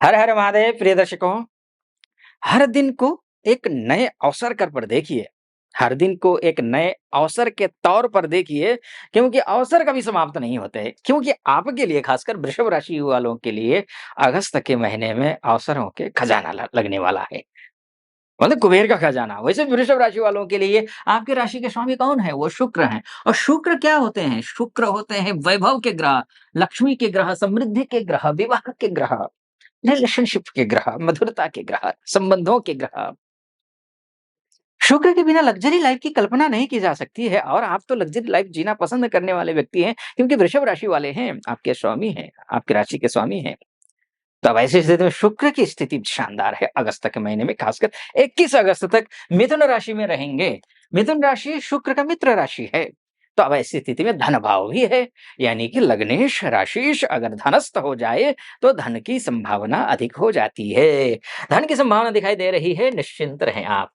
हर हर महादेव प्रिय दर्शकों, हर दिन को एक नए अवसर कर पर देखिए। हर दिन को एक नए अवसर के तौर पर देखिए, क्योंकि अवसर कभी समाप्त नहीं होते। क्योंकि आपके लिए खासकर वृषभ राशि वालों के लिए अगस्त के महीने में अवसरों के खजाना लगने वाला है। मतलब कुबेर का खजाना। वैसे वृषभ राशि वालों के लिए आपकी राशि के स्वामी कौन है? वो शुक्र हैं। और शुक्र क्या होते हैं? शुक्र होते हैं वैभव के ग्रह, लक्ष्मी के ग्रह, समृद्धि के ग्रह, विवाह के ग्रह, रिलेशनशिप के ग्रह, मधुरता के ग्रह, संबंधों के ग्रह। शुक्र के बिना लग्ज़री लाइफ़ की कल्पना नहीं की जा सकती है और आप तो लग्ज़री लाइफ़ जीना पसंद करने वाले व्यक्ति हैं, क्योंकि वृषभ राशि वाले हैं, आपके स्वामी हैं, आपकी राशि के स्वामी हैं। तो अब ऐसी स्थिति में शुक्र की स्थिति शानदार है अगस्त के महीने में, खासकर 21 अगस्त तक मिथुन राशि में रहेंगे। मिथुन राशि शुक्र का मित्र राशि है। तो अब ऐसी स्थिति में धन भाव भी है, यानी कि लग्नेश राशिश अगर धनस्थ हो जाए, तो धन की संभावना अधिक हो जाती है। धन की संभावना दिखाई दे रही है, निश्चिंत रहें आप।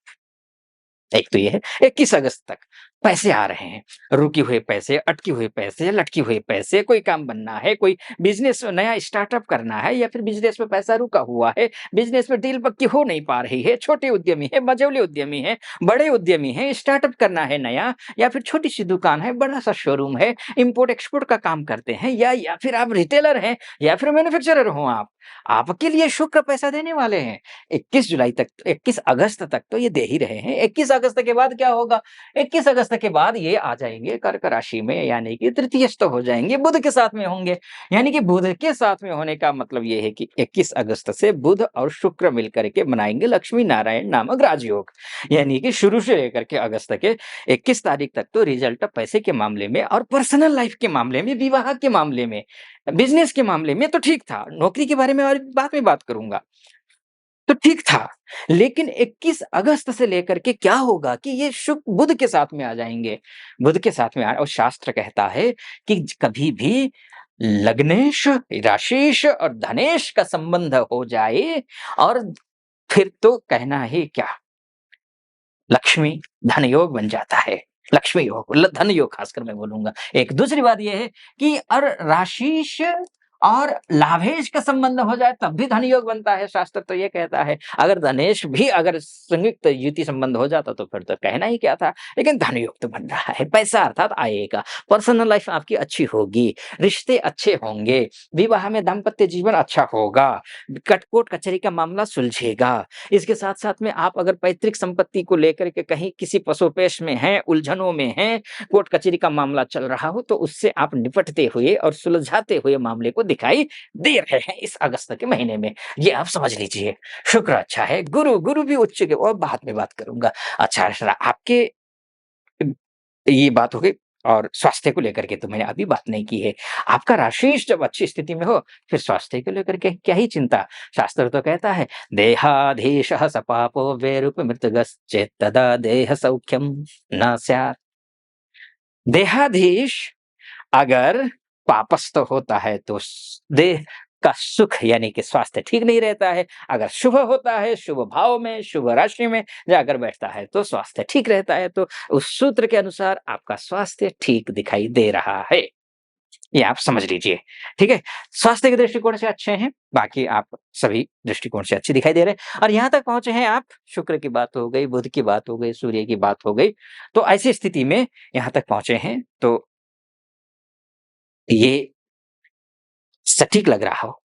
एक तो ये है 21 अगस्त तक पैसे आ रहे हैं, रुके हुए पैसे, अटके हुए पैसे, लटके हुए पैसे, कोई काम बनना है, कोई बिज़नेस नया स्टार्टअप करना है या फिर बिज़नेस में पैसा रुका हुआ है, बिज़नेस में डील पक्की हो नहीं पा रही है, छोटे उद्यमी हैं, मझोले उद्यमी हैं, बड़े उद्यमी हैं, स्टार्टअप करना है नया या फिर छोटी-सी दुकान है, बड़ा-सा शोरूम है, इम्पोर्ट-एक्सपोर्ट का काम करते हैं या फिर आप रिटेलर हैं या फिर मैन्युफैक्चरर हो आप। आपके लिए शुक्र पैसा देने वाले हैं। 21 जुलाई तक 21 अगस्त तक तो ये दे ही रहे हैं। 21 अगस्त के बाद क्या होगा? 21 अगस्त के बाद ये आ जाएँगे कर्क राशि में, यानी कि तृतीयस्थ हो जाएँगे, बुध के साथ में होंगे। यानी कि बुध के साथ में होने का मतलब ये है कि 21 अगस्त से बुध और शुक्र मिलकर के बनाएँगे लक्ष्मी नारायण नामक राजयोग। यानी कि शुरू से लेकर के अगस्त के 21 तारीख तक तो रिज़ल्ट पैसे के मामले में और पर्सनल लाइफ़ के मामले में, विवाह के मामले में, बिज़नेस के मामले में तो ठीक था। नौकरी के बारे में और बाद में बात करूँगा। तो ठीक था। लेकिन 21 अगस्त से लेकर के क्या होगा कि ये बुध के साथ में आ जाएँगे। बुध के साथ में और शास्त्र कहता है कि कभी भी लग्नेश, राशेश और धनेश का संबंध हो जाए और फिर तो कहना ही क्या, लक्ष्मी धन योग बन जाता है। लक्ष्मी योग, धन योग खासकर मैं बोलूँगा। एक दूसरी बात ये है कि राशिश और लाभेश का संबंध हो जाए तब भी धन योग बनता है, शास्त्र तो ये कहता है। अगर धनेश भी अगर संयुक्त युति संबंध हो जाता तो फिर तो कहना ही क्या था। लेकिन धन योग तो बन रहा है, पैसा अर्थात आएगा, पर्सनल लाइफ आपकी अच्छी होगी, रिश्ते अच्छे होंगे, विवाह में दाम्पत्य जीवन अच्छा होगा, कोर्ट कचहरी का मामला सुलझेगा। इसके साथ-साथ में आप अगर पैतृक संपत्ति को लेकर के कहीं किसी पसोपेश में हैं, उलझनों में हैं, कोर्ट कचहरी का मामला चल रहा हो, तो उससे आप निपटते हुए और सुलझाते हुए मामले को दिखाई दे रहे हैं इस अगस्त के महीने में। ये आप समझ लीजिए। शुक्र अच्छा है, गुरु भी उच्च के और बाद में बात करूँगा। अच्छा, आपके ये बात हो गई और स्वास्थ्य को लेकर के तो मैंने अभी बात नहीं की है। आपका राशिश जब अच्छी स्थिति में हो, फिर स्वास्थ्य को लेकर के क्या ही चिंता? शास्त्र तो कहता है, देहाधीशः स पापो वैरूपमृतगश्चेत् तदा देह सौख्यम न स्यात्। देहाधीश अगर पापस्थ होता है तो देह का सुख यानी कि स्वास्थ्य ठीक नहीं रहता है। अगर शुभ होता है, शुभ भाव में, शुभ राशि में जाकर बैठता है तो स्वास्थ्य ठीक रहता है। तो उस सूत्र के अनुसार आपका स्वास्थ्य ठीक दिखाई दे रहा है। ये आप समझ लीजिए, ठीक है? स्वास्थ्य के दृष्टिकोण से अच्छे हैं, बाकी आप सभी दृष्टिकोण से अच्छे दिखाई दे रहे हैं और यहाँ तक पहुँचे हैं आप, शुक्र की बात हो गई, बुध की बात हो गई, सूर्य की बात हो गई। तो ऐसी स्थिति में यहाँ तक पहुँचे हैं तो ये सटीक लग रहा हो,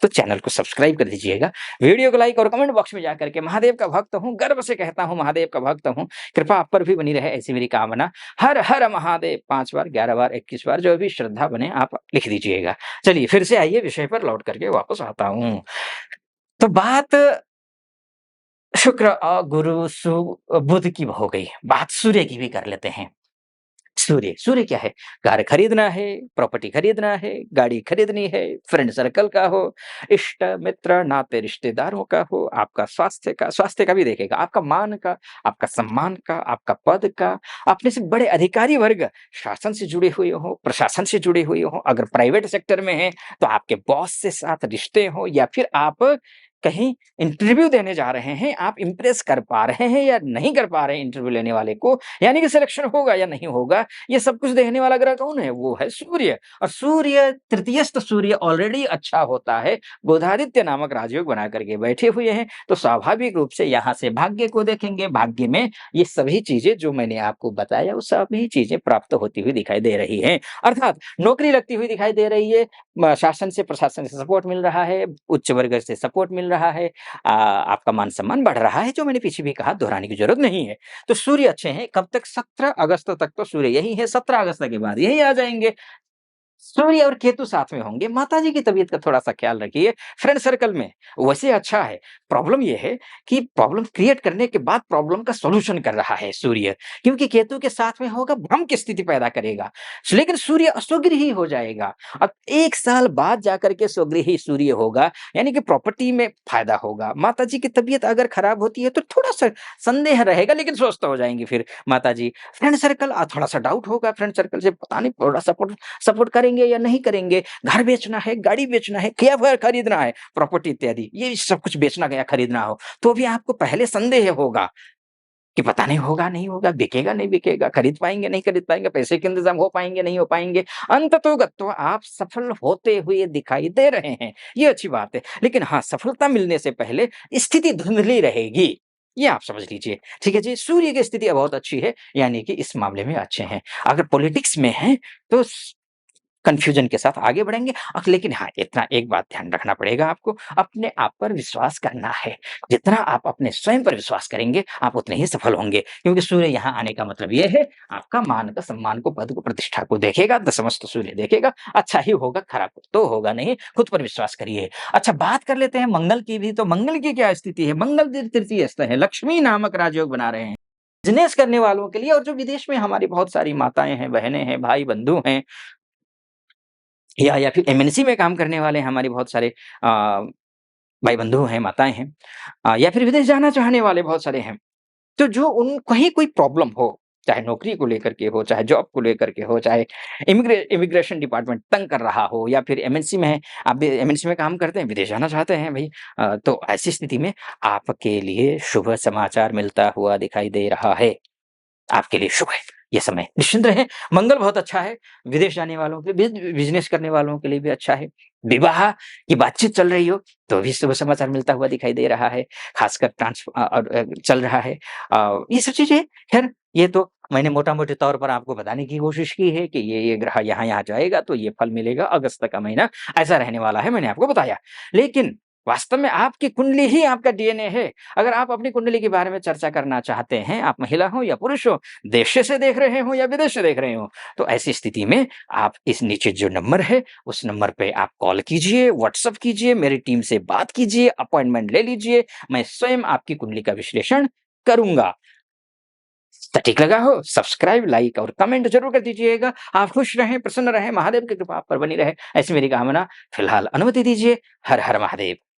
तो चैनल को सब्सक्राइब कर दीजिएगा। वीडियो को लाइक और कमेंट बॉक्स में जाकर के महादेव का भक्त हूँ, गर्व से कहता हूँ महादेव का भक्त हूँ, कृपा आप पर भी बनी रहे ऐसी मेरी कामना। हर हर महादेव 5 बार, 11 बार, 21 बार जो भी श्रद्धा बने आप लिख दीजिएगा। चलिए फिर से आइए विषय पर लौट करके वापस आता हूँ। तो बात शुक्र और गुरु बुध की हो गई, बात सूर्य की भी कर लेते हैं। सूर्य क्या है? घर खरीदना है, प्रॉपर्टी खरीदना है, गाड़ी खरीदनी है, फ्रेंड सर्कल का हो, इष्ट मित्र नाते रिश्तेदारों का हो, आपका स्वास्थ्य का भी देखेगा, आपका मान का, आपका सम्मान का, आपका पद का, अपने से बड़े अधिकारी वर्ग शासन से जुड़े हुए हो, प्रशासन से जुड़े हुए हो, अगर प्राइवेट सेक्टर में हैं तो आपके बॉस से साथ रिश्ते हो या फिर आप कहीं इंटरव्यू देने जा रहे हैं, आप इम्प्रेस कर पा रहे हैं या नहीं कर पा रहे हैं इंटरव्यू लेने वाले को, यानी कि सिलेक्शन होगा या नहीं होगा, ये सब कुछ देखने वाला ग्रह कौन है? वो है सूर्य। और सूर्य तृतीयस्थ सूर्य ऑलरेडी अच्छा होता है, बुधादित्य नामक राजयोग बना करके बैठे हुए हैं, तो स्वाभाविक रूप से यहाँ से भाग्य को देखेंगे, भाग्य में ये सभी चीज़ें जो मैंने आपको बताया, वो सभी चीज़ें प्राप्त होती हुई दिखाई दे रही हैं। अर्थात नौकरी लगती हुई दिखाई दे रही है, शासन से प्रशासन से सपोर्ट मिल रहा है, उच्च वर्ग से सपोर्ट मिल रहा है, आपका मान-सम्मान बढ़ रहा है, जो मैंने पीछे भी कहा, दोहराने की ज़रूरत नहीं है। तो सूर्य अच्छे हैं, कब तक? 17 अगस्त तक तो सूर्य यही है, 17 अगस्त के बाद यही आ जाएँगे। सूर्य और केतु साथ में होंगे, माताजी की तबीयत का थोड़ा-सा ख़्याल रखिए, फ्रेंड सर्कल में वैसे अच्छा है, प्रॉब्लम ये है कि प्रॉब्लम क्रिएट करने के बाद प्रॉब्लम का सॉल्यूशन कर रहा है सूर्य, क्योंकि केतु के साथ में होगा, भ्रम की स्थिति पैदा करेगा। लेकिन सूर्य अस्वगृही हो जाएगा, अब 1 साल बाद जाकर के स्वगृही सूर्य होगा, यानी कि प्रॉपर्टी में फ़ायदा होगा। माताजी की तबीयत अगर खराब होती है, तो थोड़ा-सा संदेह रहेगा, लेकिन स्वस्थ हो जाएँगी फिर माताजी। फ्रेंड सर्कल थोड़ा-सा डाउट होगा, फ्रेंड सर्कल से पता नहीं थोड़ा सपोर्ट सपोर्ट करेंगे या नहीं करेंगे, घर बेचना है, गाड़ी बेचना है, क्या व खरीदना है, प्रॉपर्टी इत्यादि, ये सब कुछ बेचना या खरीदना हो, तो भी आपको पहले संदेह होगा कि पता नहीं होगा, नहीं होगा, बिकेगा, नहीं बिकेगा, खरीद पाएँगे, नहीं खरीद पाएँगे, पैसे के इंतज़ाम हो पाएँगे, नहीं हो पाएँगे। अंततोगत्वा आप सफल होते हुए दिखाई दे रहे हैं, ये अच्छी बात है। लेकिन हाँ, सफलता मिलने से पहले स्थिति धुंधली रहेगी, ये आप समझ लीजिए। ठीक है जी? सूर्य की स्थिति बहुत अच्छी है, यानी कि इस मामले में अच्छे हैं। अगर पॉलिटिक्स में हैं, तो कन्फ्यूजन के साथ आगे बढ़ेंगे लेकिन हाँ, इतना एक बात ध्यान रखना पड़ेगा आपको, अपने आप पर विश्वास करना है। जितना आप अपने स्वयं पर विश्वास करेंगे, आप उतने ही सफल होंगे। क्योंकि सूर्य यहाँ आने का मतलब ये है, आपका मान का, सम्मान को, पद को, प्रतिष्ठा को देखेगा, दशमस्त सूर्य देखेगा, अच्छा ही होगा, खराब तो होगा नहीं, खुद पर विश्वास करिए। अच्छा, बात कर लेते हैं मंगल की भी, तो मंगल की क्या स्थिति है? मंगल तृतीय स्थ है, लक्ष्मी नामक राजयोग बना रहे हैं। बिज़नेस करने वालों के लिए और जो विदेश में हमारी बहुत सारी माताएँ हैं, बहनें हैं, भाई-बंधु हैं, या फिर एमएनसी में काम करने वाले हमारे बहुत सारे भाई-बंधु हैं, माताएँ हैं, या फिर विदेश जाना चाहने वाले बहुत सारे हैं। तो जो उन कहीं कोई प्रॉब्लम हो, चाहे नौकरी को लेकर के हो, चाहे जॉब को लेकर के हो, चाहे इमिग्रेशन डिपार्टमेंट तंग कर रहा हो, या फिर एमएनसी में है, आप भी एमएनसी में काम करते हैं, विदेश जाना चाहते हैं भई, तो ऐसी स्थिति में आपके लिए शुभ समाचार मिलता हुआ दिखाई दे रहा है। आपके लिए शुभ है ये समय, निश्चिंत रहें। मंगल बहुत अच्छा है, विदेश जाने वालों के बिज़नेस करने वालों के लिए भी अच्छा है। विवाह की बातचीत चल रही हो, तो भी शुभ समाचार मिलता हुआ दिखाई दे रहा है, खासकर चल रहा है। ये सब चीज़ें खैर ये तो मैंने मोटा-मोटे तौर पर आपको बताने की कोशिश की है कि ये ग्रह यहाँ-यहाँ जाएगा तो ये फल मिलेगा, अगस्त का महीना ऐसा रहने वाला है, मैंने आपको बताया। लेकिन वास्तव में आपकी कुंडली ही आपका डीएनए है। अगर आप अपनी कुंडली के बारे में चर्चा करना चाहते हैं, आप महिला हो या पुरुष हो, देश से देख रहे हो या विदेश से देख रहे हो, तो ऐसी स्थिति में आप इस नीचे जो नंबर है, उस नंबर पे आप कॉल कीजिए, व्हाट्सएप कीजिए, मेरी टीम से बात कीजिए, अपॉइंटमेंट ले लीजिए, मैं स्वयं आपकी कुंडली का विश्लेषण करूँगा। सटीक लगा हो, सब्सक्राइब, लाइक और कमेंट ज़रूर कर दीजिएगा। आप खुश रहें, प्रसन्न रहें, महादेव की कृपा आप पर बनी रहे, ऐसी मेरी कामना। फिलहाल अनुमति दीजिए। हर हर महादेव।